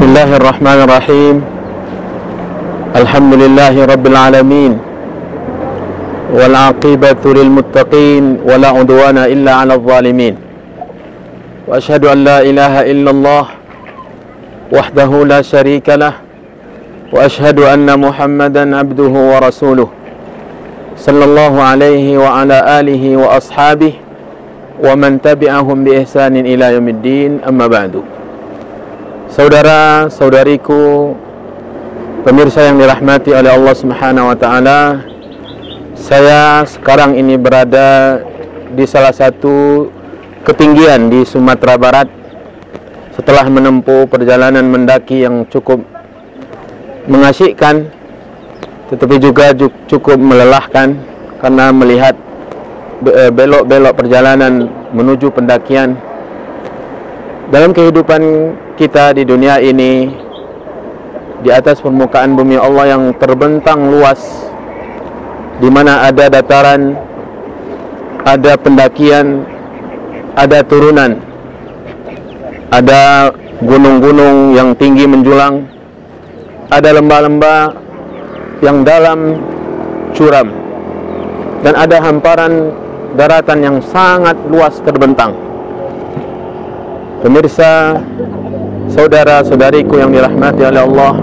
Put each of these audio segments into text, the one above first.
Bismillahirrahmanirrahim. Alhamdulillahi rabbil alamin. Wal aqibatu lil muttaqin wa la udwana illa 'alal zalimin. Wa asyhadu an la ilaha illallah wahdahu la syarika lah wa asyhadu anna Muhammadan abduhu wa rasuluh. Sallallahu alaihi wa ala alihi wa ashabihi wa man tabi'ahum bi ihsanin ila yaumiddin, amma ba'du. Saudara-saudariku, pemirsa yang dirahmati oleh Allah Subhanahu wa taala, saya sekarang ini berada di salah satu ketinggian di Sumatera Barat setelah menempuh perjalanan mendaki yang cukup mengasyikkan, tetapi juga cukup melelahkan karena melihat belok-belok perjalanan menuju pendakian. Dalam kehidupan kita di dunia ini, di atas permukaan bumi Allah yang terbentang luas, di mana ada dataran, ada pendakian, ada turunan, ada gunung-gunung yang tinggi menjulang, ada lembah-lembah yang dalam curam, dan ada hamparan daratan yang sangat luas terbentang. Pemirsa, saudara-saudariku yang dirahmati oleh Allah,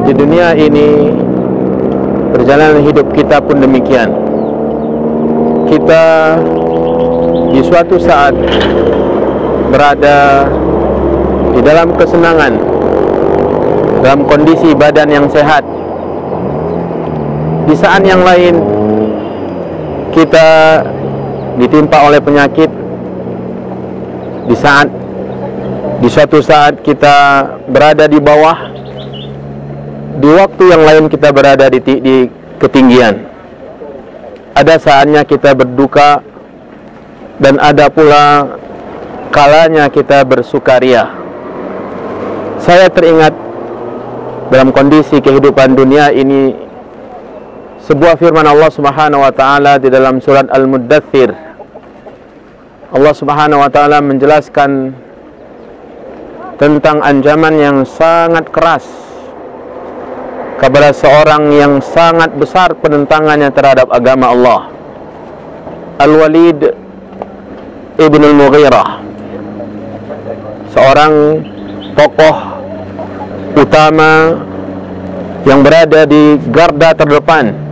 di dunia ini perjalanan hidup kita pun demikian. Kita di suatu saat berada di dalam kesenangan, dalam kondisi badan yang sehat. Di saat yang lain kita ditimpa oleh penyakit. Di suatu saat kita berada di bawah, di waktu yang lain kita berada di ketinggian. Ada saatnya kita berduka, dan ada pula kalanya kita bersukaria. Saya teringat dalam kondisi kehidupan dunia ini sebuah firman Allah Subhanahu wa taala di dalam surat Al-Muddathir. Allah Subhanahu wa taala menjelaskan tentang ancaman yang sangat keras kepada seorang yang sangat besar penentangannya terhadap agama Allah. Al-Walid ibn al-Mughirah, seorang tokoh utama yang berada di garda terdepan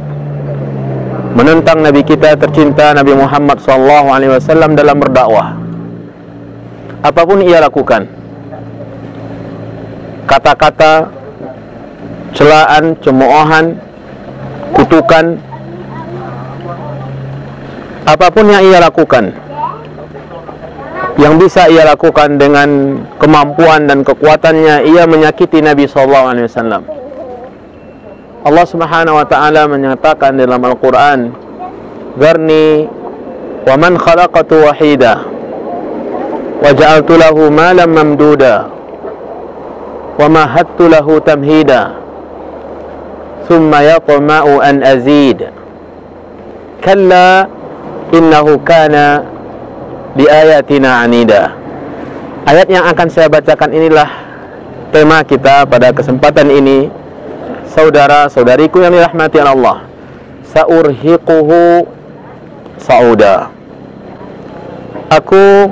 menentang Nabi kita tercinta Nabi Muhammad SAW dalam berdakwah. Apapun ia lakukan, kata-kata, celaan, cemoohan, kutukan, apapun yang ia lakukan, yang bisa ia lakukan dengan kemampuan dan kekuatannya, ia menyakiti Nabi SAW. Allah Subhanahu wa taala menyatakan dalam Al-Qur'an, "Dzarni wa man khalaqtu wahida wa ja'altu lahu malan mamduda wa mahattu lahu tamhida thumma yatma'u an azid kalla innahu kana biayatina anida." Ayat yang akan saya bacakan inilah tema kita pada kesempatan ini. Saudara-saudariku yang dirahmati Allah, saurhiquhu sauda. Aku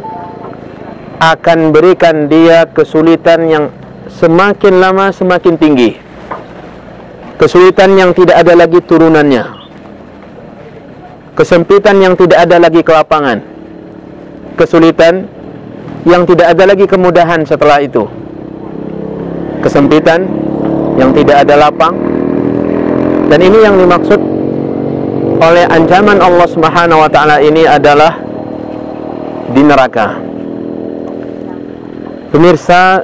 akan berikan dia kesulitan yang semakin lama semakin tinggi. Kesulitan yang tidak ada lagi turunannya. Kesempitan yang tidak ada lagi kelapangan. Kesulitan yang tidak ada lagi kemudahan setelah itu. Kesempitan yang tidak ada lapang. Dan ini yang dimaksud oleh ancaman Allah Subhanahu wa taala ini adalah di neraka. Pemirsa,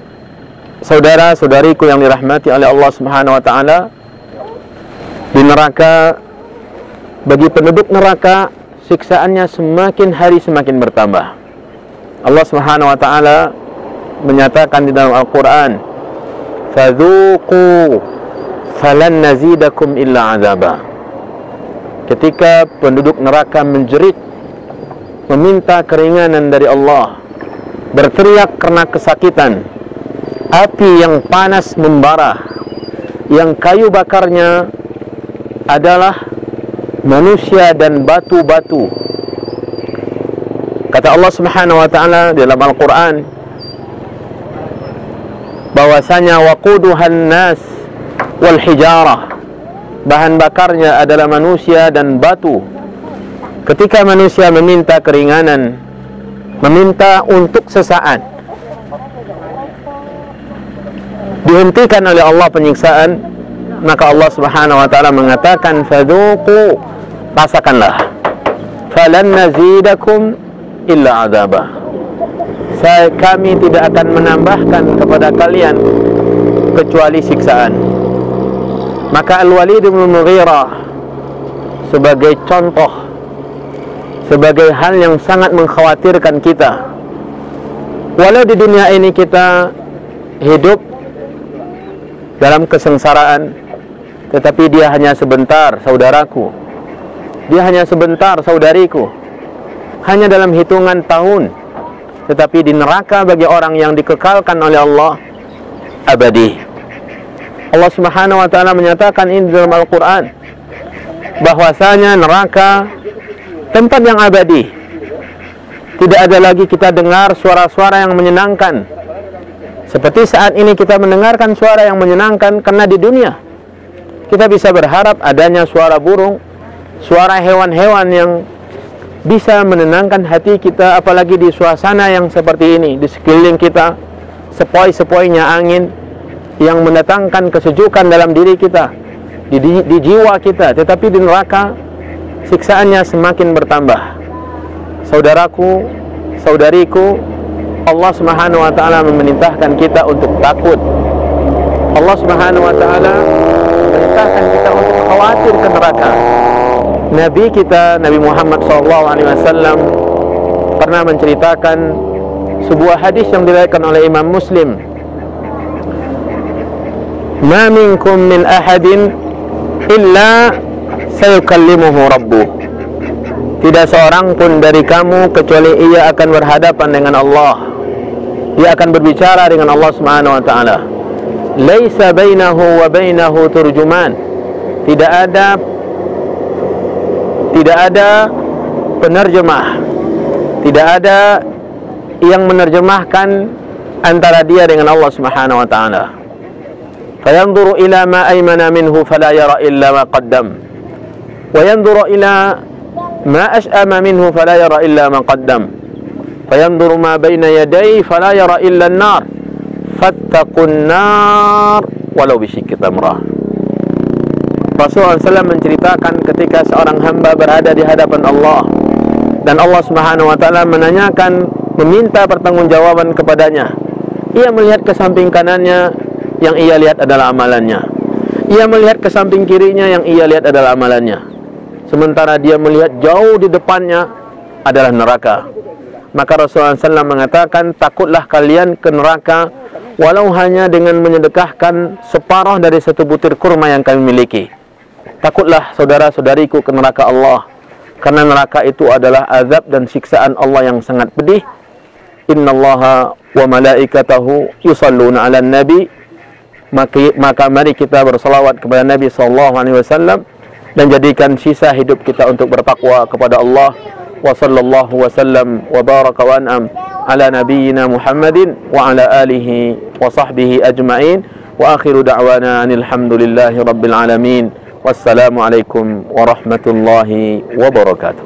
saudara-saudariku yang dirahmati oleh Allah Subhanahu wa taala, di neraka, bagi penduduk neraka, siksaannya semakin hari semakin bertambah. Allah Subhanahu wa taala menyatakan di dalam Al-Qur'an, "Fadzuqu falan nazidakum illa azaba." Ketika penduduk neraka menjerit, meminta keringanan dari Allah, berteriak karena kesakitan, api yang panas membara, yang kayu bakarnya adalah manusia dan batu-batu. Kata Allah Subhanahu wa taala dalam Al-Qur'an bahwasanya waquduhan nas wal hijarah, bahan bakarnya adalah manusia dan batu. Ketika manusia meminta keringanan, meminta untuk sesaat, dihentikan oleh Allah penyiksaan, maka Allah Subhanahu wa taala mengatakan fadzuqu, rasakanlah, falan nazidakum illa adzaba, kami tidak akan menambahkan kepada kalian kecuali siksaan. Maka Al-Walid bin Mughirah sebagai contoh, sebagai hal yang sangat mengkhawatirkan kita. Walau di dunia ini kita hidup dalam kesengsaraan, tetapi dia hanya sebentar, saudaraku. Dia hanya sebentar, saudariku. Hanya dalam hitungan tahun. Tetapi di neraka bagi orang yang dikekalkan oleh Allah abadi. Allah Subhanahu wa taala menyatakan ini dalam Al-Qur'an bahwasanya neraka tempat yang abadi. Tidak ada lagi kita dengar suara-suara yang menyenangkan seperti saat ini kita mendengarkan suara yang menyenangkan. Karena di dunia kita bisa berharap adanya suara burung, suara hewan-hewan yang bisa menenangkan hati kita, apalagi di suasana yang seperti ini. Di sekeliling kita sepoi-sepoinya angin yang mendatangkan kesejukan dalam diri kita, di jiwa kita. Tetapi di neraka siksaannya semakin bertambah. Saudaraku, saudariku, Allah Subhanahu wa taala memerintahkan kita untuk takut. Allah Subhanahu wa taala memerintahkan kita untuk khawatir ke neraka. Nabi kita, Nabi Muhammad SAW pernah menceritakan sebuah hadis yang diriwayatkan oleh Imam Muslim. Ma minkum min ahadin illa sayukallimuhu rabbuh. Tidak seorang pun dari kamu kecuali ia akan berhadapan dengan Allah. Dia akan berbicara dengan Allah Subhanahu wa taala. Laisa bainahu wa bainahu turjuman. Tidak ada penerjemah. Tidak ada yang menerjemahkan antara dia dengan Allah Subhanahu wa taala. Fayanzuru ila ma aymana minhu fala yara illa ma qaddam. Wa yanzuru ila ma ash'ama minhu fala yara illa ma qaddam. Fayanzuru ma baina yadayhi fala yara illa an-nar. Fattaqun nar walau bisyikki tamrah. Rasulullah SAW menceritakan ketika seorang hamba berada di hadapan Allah dan Allah Subhanahu wa taala menanyakan, meminta pertanggungjawaban kepadanya. Ia melihat ke samping kanannya, yang ia lihat adalah amalannya. Ia melihat ke samping kirinya, yang ia lihat adalah amalannya. Sementara dia melihat jauh di depannya adalah neraka. Maka Rasulullah SAW mengatakan, takutlah kalian ke neraka walau hanya dengan menyedekahkan separuh dari satu butir kurma yang kami miliki. Takutlah saudara-saudariku ke neraka Allah, karena neraka itu adalah azab dan siksaan Allah yang sangat pedih. Innallaha wa malaikatahu yusalluna 'alan nabi. Maka mari kita bersalawat kepada Nabi SAW dan jadikan sisa hidup kita untuk bertakwa kepada Allah. Wa sallallahu wasallam wa baraka wa an'am ala nabiyyina Muhammadin wa ala alihi wa sahbihi ajma'in. Wa akhiru da'wana alhamdulillahi rabbil alamin. Wassalamualaikum warahmatullahi wabarakatuh.